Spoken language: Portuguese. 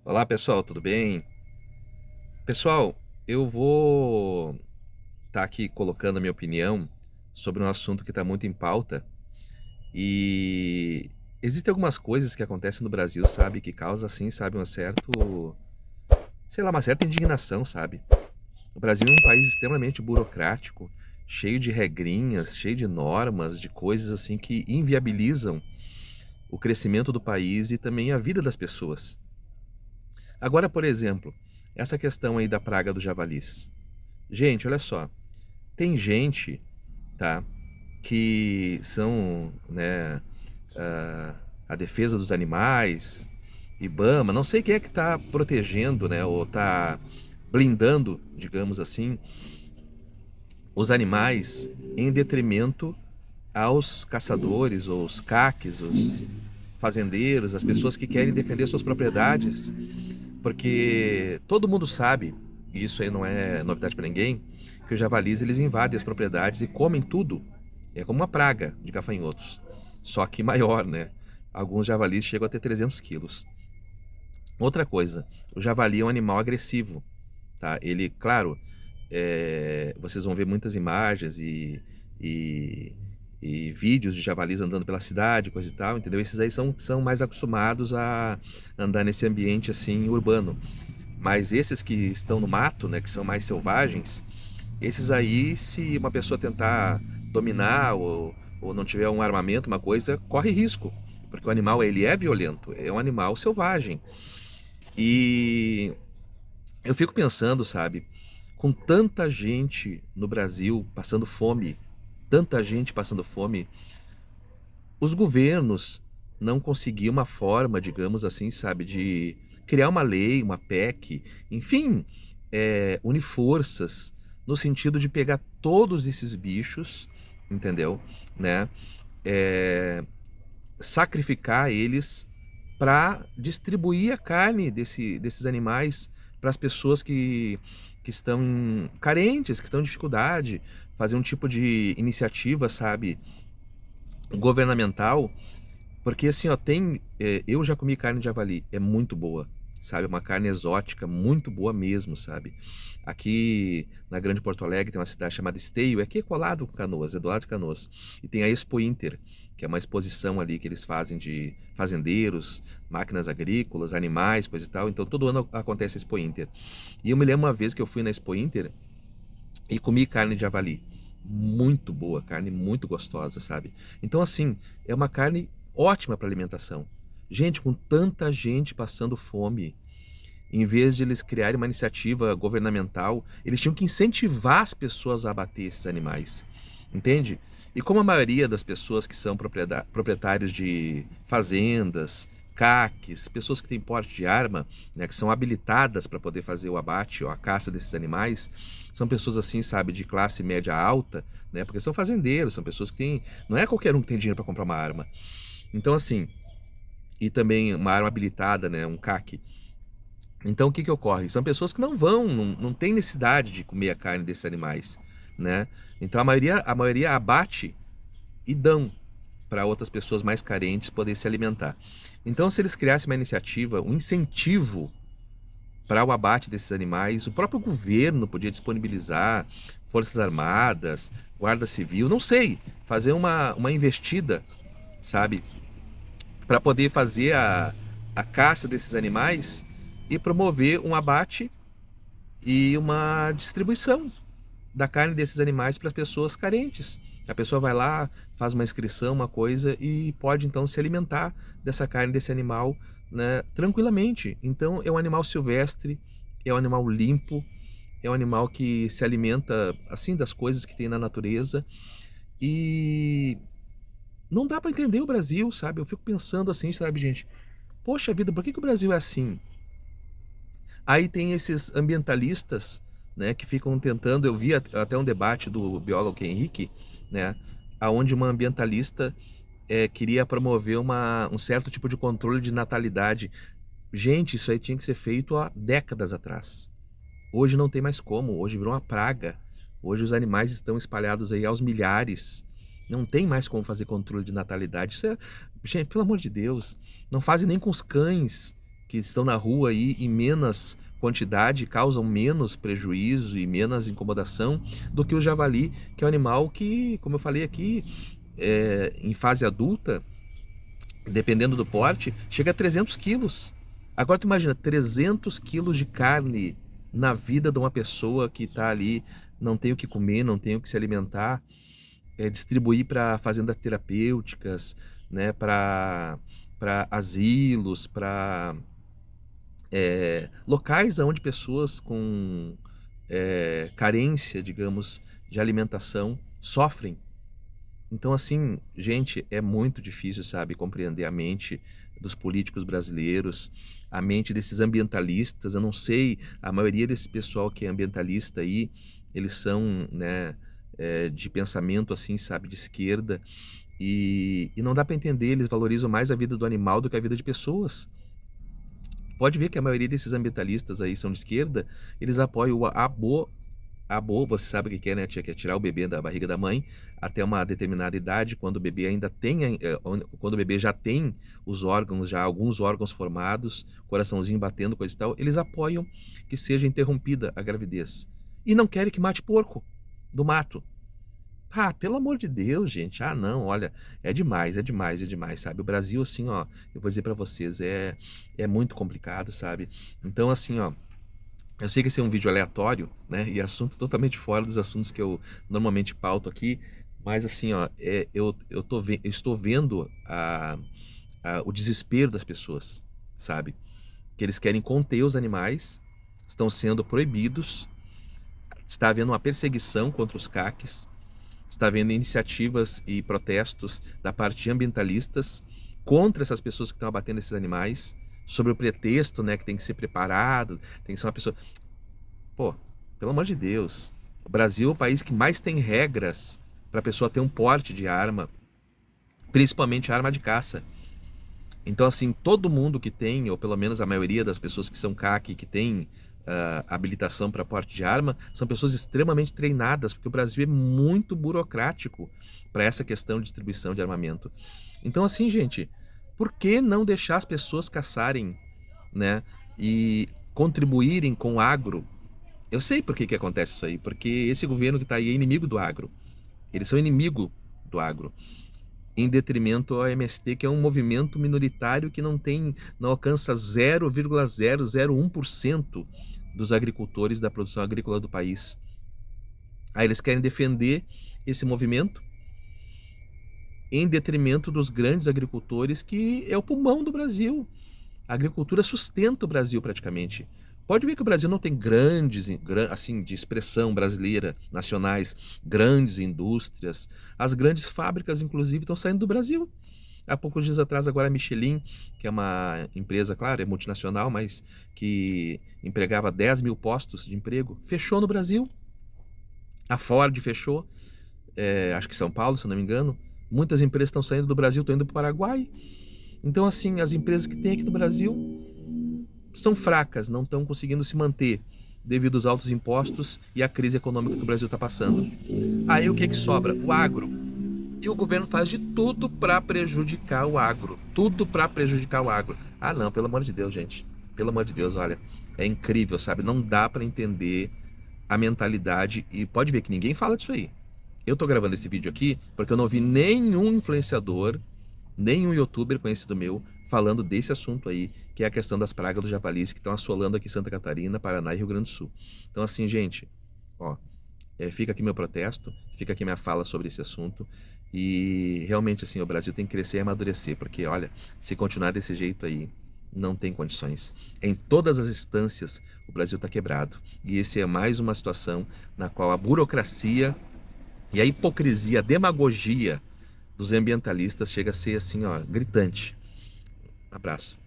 Olá pessoal, tudo bem? Pessoal, eu vou estar aqui colocando a minha opinião sobre um assunto que está muito em pauta e existem algumas coisas que acontecem no Brasil, sabe, que causa assim, sabe, sei lá, uma certa indignação, sabe? O Brasil é um país extremamente burocrático, cheio de regrinhas, cheio de normas, de coisas assim que inviabilizam o crescimento do país e também a vida das pessoas. Agora, por exemplo, essa questão aí da praga dos javalis. Gente, olha só, tem gente, tá, que são, né, a defesa dos animais, IBAMA, não sei quem é que tá protegendo, né, ou tá blindando, digamos assim, os animais em detrimento aos caçadores, ou os caques, os fazendeiros, as pessoas que querem defender suas propriedades, porque todo mundo sabe, e isso aí não é novidade para ninguém, que os javalis eles invadem as propriedades e comem tudo. É como uma praga de gafanhotos, só que maior, né? Alguns javalis chegam a ter 300 quilos. Outra coisa, o javali é um animal agressivo, tá? Ele, claro, vocês vão ver muitas imagens e, e vídeos de javalis andando pela cidade, coisa e tal, entendeu? Esses aí são mais acostumados a andar nesse ambiente assim urbano. Mas esses que estão no mato, né, que são mais selvagens, esses aí, se uma pessoa tentar dominar ou não tiver um armamento, uma coisa, corre risco. Porque o animal, ele é violento, é um animal selvagem. E eu fico pensando, sabe, com tanta gente no Brasil passando fome, tanta gente passando fome, os governos não conseguiam uma forma, digamos assim, sabe, de criar uma lei, uma PEC, enfim, unir forças no sentido de pegar todos esses bichos, entendeu? Né? É, sacrificar eles para distribuir a carne desses animais para as pessoas que estão carentes, que estão em dificuldade, fazer um tipo de iniciativa, sabe, governamental, porque assim, ó, eu já comi carne de javali, é muito boa, sabe? Uma carne exótica, muito boa mesmo, sabe? Aqui na Grande Porto Alegre tem uma cidade chamada Esteio, é aqui é colado com Canoas, é do lado de Canoas. E tem a Expo Inter, que é uma exposição ali que eles fazem de fazendeiros, máquinas agrícolas, animais, coisa e tal. Então todo ano acontece a Expo Inter. E eu me lembro uma vez que eu fui na Expo Inter e comi carne de javali. Muito boa, carne muito gostosa, sabe? Então, assim, é uma carne ótima para alimentação. Gente, com tanta gente passando fome, em vez de eles criarem uma iniciativa governamental, eles tinham que incentivar as pessoas a abater esses animais, entende? E como a maioria das pessoas que são proprietários de fazendas, CACs, pessoas que têm porte de arma, né, que são habilitadas para poder fazer o abate ou a caça desses animais, são pessoas assim, sabe, de classe média alta, né, porque são fazendeiros, são pessoas que têm, não é qualquer um que tem dinheiro para comprar uma arma. Então assim, e também uma arma habilitada, né, um CAC. Então o que que ocorre? São pessoas que não tem necessidade de comer a carne desses animais, né? Então a maioria abate e dão para outras pessoas mais carentes poder se alimentar. Então se eles criassem uma iniciativa, um incentivo para o abate desses animais, o próprio governo podia disponibilizar forças armadas, guarda civil, não sei, fazer uma investida, sabe, para poder fazer a caça desses animais e promover um abate e uma distribuição da carne desses animais para as pessoas carentes. A pessoa vai lá, faz uma inscrição, uma coisa e pode então se alimentar dessa carne desse animal, né, tranquilamente. Então é um animal silvestre, é um animal limpo, é um animal que se alimenta assim das coisas que tem na natureza e não dá para entender o Brasil, sabe? Eu fico pensando assim, sabe, gente? Poxa vida, por que que o Brasil é assim? Aí tem esses ambientalistas, né, que ficam tentando. Eu vi até um debate do biólogo Henrique, né, aonde uma ambientalista queria promover um certo tipo de controle de natalidade. Gente, isso aí tinha que ser feito há décadas atrás. Hoje não tem mais como, hoje virou uma praga. Hoje os animais estão espalhados aí aos milhares. Não tem mais como fazer controle de natalidade. Isso é, gente, pelo amor de Deus, não fazem nem com os cães que estão na rua aí em menos quantidade, causam menos prejuízo e menos incomodação do que o javali, que é um animal que, como eu falei aqui, em fase adulta, dependendo do porte, chega a 300 quilos. Agora tu imagina, 300 quilos de carne na vida de uma pessoa que está ali, não tem o que comer, não tem o que se alimentar, distribuir para fazendas terapêuticas, né, para asilos, para locais onde pessoas com carência, digamos, de alimentação sofrem. Então, assim, gente, é muito difícil, sabe, compreender a mente dos políticos brasileiros, a mente desses ambientalistas. Eu não sei, a maioria desse pessoal que é ambientalista aí, eles são, né, de pensamento, assim, sabe, de esquerda, e não dá para entender, eles valorizam mais a vida do animal do que a vida de pessoas. Pode ver que a maioria desses ambientalistas aí são de esquerda, eles apoiam o abo, você sabe o que é, né? Tinha que tirar o bebê da barriga da mãe até uma determinada idade, quando o bebê ainda tem, quando o bebê já tem os órgãos, já alguns órgãos formados, coraçãozinho batendo, coisa e tal, eles apoiam que seja interrompida a gravidez. E não querem que mate porco do mato. Ah, pelo amor de Deus, gente. Ah, não, olha, é demais, é demais, é demais, sabe? O Brasil, assim, ó, eu vou dizer pra vocês, é muito complicado, sabe? Então, assim, ó, eu sei que esse é um vídeo aleatório, né? E assunto totalmente fora dos assuntos que eu normalmente pauto aqui, mas assim, ó, eu estou vendo o desespero das pessoas, sabe? Que eles querem conter os animais, estão sendo proibidos, está havendo uma perseguição contra os caques, está havendo iniciativas e protestos da parte de ambientalistas contra essas pessoas que estão abatendo esses animais, sobre o pretexto, né, que tem que ser preparado, tem que ser uma pessoa... Pô, pelo amor de Deus. O Brasil é o país que mais tem regras para a pessoa ter um porte de arma, principalmente arma de caça. Então, assim, todo mundo que tem, ou pelo menos a maioria das pessoas que são CAC, que tem habilitação para porte de arma, são pessoas extremamente treinadas, porque o Brasil é muito burocrático para essa questão de distribuição de armamento. Então, assim, gente, por que não deixar as pessoas caçarem, né, e contribuírem com o agro? Eu sei por que acontece isso aí, porque esse governo que está aí é inimigo do agro. Eles são inimigo do agro, em detrimento ao MST, que é um movimento minoritário que não alcança 0,001% dos agricultores da produção agrícola do país. Aí eles querem defender esse movimento em detrimento dos grandes agricultores, que é o pulmão do Brasil. A agricultura sustenta o Brasil praticamente. Pode ver que o Brasil não tem grandes, assim, de expressão brasileira, nacionais, grandes indústrias. As grandes fábricas, inclusive, estão saindo do Brasil. Há poucos dias atrás, agora a Michelin, que é uma empresa, claro, é multinacional, mas que empregava 10 mil postos de emprego, fechou no Brasil. A Ford fechou, acho que São Paulo, se eu não me engano. Muitas empresas estão saindo do Brasil, estão indo para o Paraguai. Então, assim, as empresas que tem aqui no Brasil são fracas, não estão conseguindo se manter devido aos altos impostos e à crise econômica que o Brasil está passando. Aí o que sobra? O agro. E o governo faz de tudo para prejudicar o agro. Tudo para prejudicar o agro. Ah, não, pelo amor de Deus, gente. Pelo amor de Deus, olha. É incrível, sabe? Não dá para entender a mentalidade. E pode ver que ninguém fala disso aí. Eu tô gravando esse vídeo aqui porque eu não vi nenhum influenciador, nenhum youtuber conhecido meu falando desse assunto aí, que é a questão das pragas dos javalis que estão assolando aqui Santa Catarina, Paraná e Rio Grande do Sul. Então, assim, gente, ó, fica aqui meu protesto, fica aqui minha fala sobre esse assunto. E realmente, assim, o Brasil tem que crescer e amadurecer, porque, olha, se continuar desse jeito aí, não tem condições. Em todas as instâncias, o Brasil está quebrado. E esse é mais uma situação na qual a burocracia e a hipocrisia, a demagogia dos ambientalistas chega a ser assim, ó, gritante. Abraço.